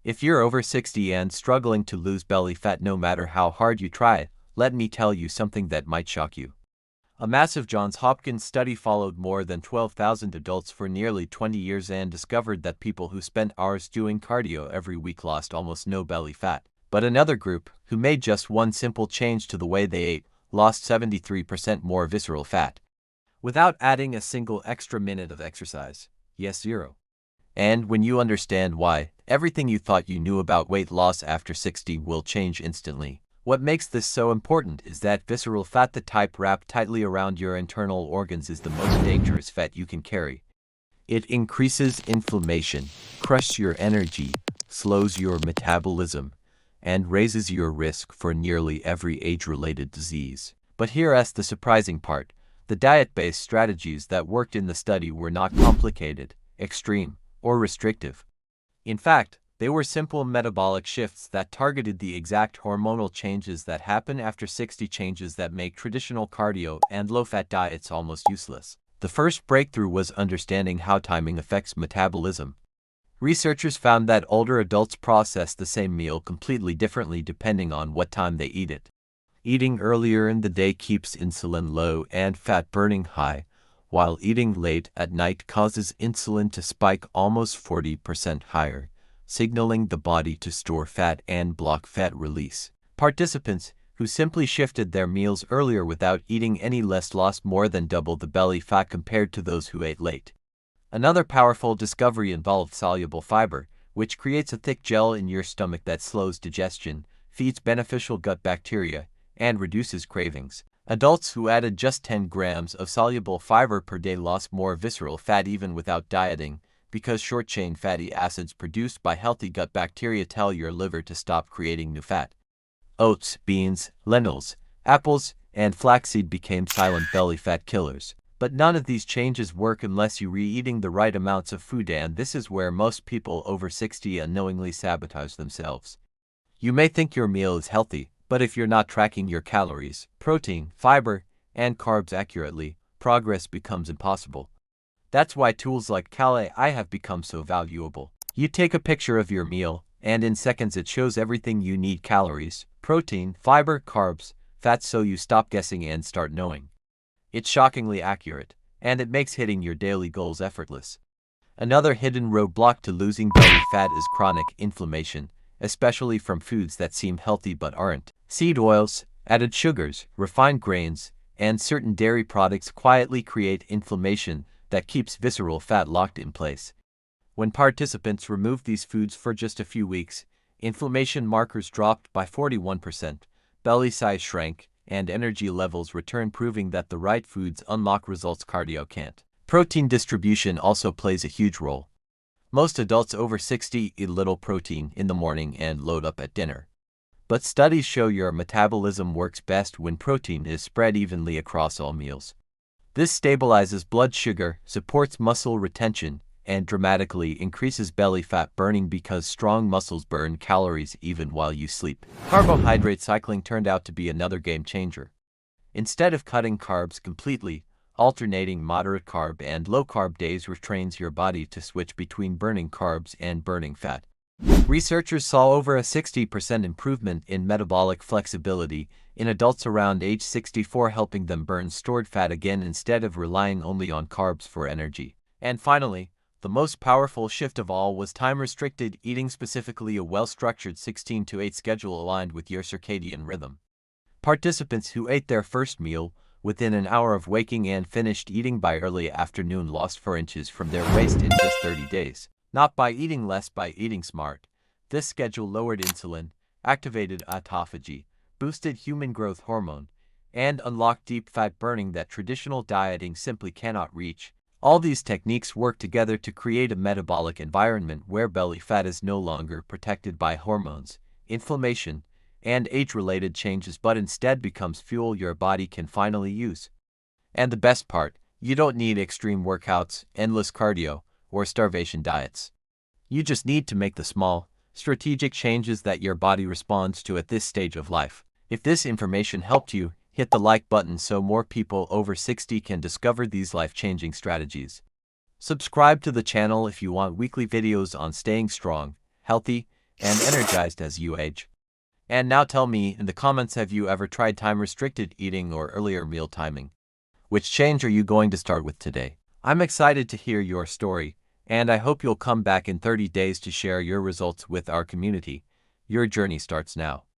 If you're over 60 and struggling to lose belly fat no matter how hard you try, let me tell you something that might shock you. A massive Johns Hopkins study followed more than 12,000 adults for nearly 20 years and discovered that people who spent hours doing cardio every week lost almost no belly fat. But another group, who made just one simple change to the way they ate, lost 73% more visceral fat, without adding a single extra minute of exercise. Yes, zero. And when you understand why, everything you thought you knew about weight loss after 60 will change instantly. What makes this so important is that visceral fat, the type wrapped tightly around your internal organs, is the most dangerous fat you can carry. It increases inflammation, crushes your energy, slows your metabolism, and raises your risk for nearly every age-related disease. But here's the surprising part. The diet-based strategies that worked in the study were not complicated, extreme, or restrictive. In fact, they were simple metabolic shifts that targeted the exact hormonal changes that happen after 60, changes that make traditional cardio and low-fat diets almost useless. The first breakthrough was understanding how timing affects metabolism. Researchers found that older adults process the same meal completely differently depending on what time they eat it. Eating earlier in the day keeps insulin low and fat burning high, while eating late at night causes insulin to spike almost 40% higher, signaling the body to store fat and block fat release. Participants who simply shifted their meals earlier without eating any less lost more than double the belly fat compared to those who ate late. Another powerful discovery involved soluble fiber, which creates a thick gel in your stomach that slows digestion, feeds beneficial gut bacteria, and reduces cravings. Adults who added just 10 grams of soluble fiber per day lost more visceral fat even without dieting, because short-chain fatty acids produced by healthy gut bacteria tell your liver to stop creating new fat. Oats, beans, lentils, apples, and flaxseed became silent belly fat killers. But none of these changes work unless you're eating the right amounts of food, and this is where most people over 60 unknowingly sabotage themselves. You may think your meal is healthy, but if you're not tracking your calories, protein, fiber, and carbs accurately, progress becomes impossible. That's why tools like Cal.AI have become so valuable. You take a picture of your meal, and in seconds it shows everything you need: calories, protein, fiber, carbs, fats, so you stop guessing and start knowing. It's shockingly accurate, and it makes hitting your daily goals effortless. Another hidden roadblock to losing belly fat is chronic inflammation, especially from foods that seem healthy but aren't. Seed oils, added sugars, refined grains, and certain dairy products quietly create inflammation that keeps visceral fat locked in place. When participants removed these foods for just a few weeks, inflammation markers dropped by 41%, belly size shrank, and energy levels returned, proving that the right foods unlock results cardio can't. Protein distribution also plays a huge role. Most adults over 60 eat little protein in the morning and load up at dinner. But studies show your metabolism works best when protein is spread evenly across all meals. This stabilizes blood sugar, supports muscle retention, and dramatically increases belly fat burning because strong muscles burn calories even while you sleep. Carbohydrate cycling turned out to be another game changer. Instead of cutting carbs completely, alternating moderate carb and low carb days retrains your body to switch between burning carbs and burning fat. Researchers saw over a 60% improvement in metabolic flexibility in adults around age 64, helping them burn stored fat again instead of relying only on carbs for energy. And finally, the most powerful shift of all was time-restricted eating, specifically a well-structured 16-to-8 schedule aligned with your circadian rhythm. Participants who ate their first meal within an hour of waking and finished eating by early afternoon lost 4 inches from their waist in just 30 days. Not by eating less, by eating smart. This schedule lowered insulin, activated autophagy, boosted human growth hormone, and unlocked deep fat burning that traditional dieting simply cannot reach. All these techniques work together to create a metabolic environment where belly fat is no longer protected by hormones, inflammation, and age-related changes, but instead becomes fuel your body can finally use. And the best part, you don't need extreme workouts, endless cardio, or starvation diets. You just need to make the small, strategic changes that your body responds to at this stage of life. If this information helped you, hit the like button so more people over 60 can discover these life-changing strategies. Subscribe to the channel if you want weekly videos on staying strong, healthy, and energized as you age. And now tell me in the comments, have you ever tried time-restricted eating or earlier meal timing? Which change are you going to start with today? I'm excited to hear your story, and I hope you'll come back in 30 days to share your results with our community. Your journey starts now.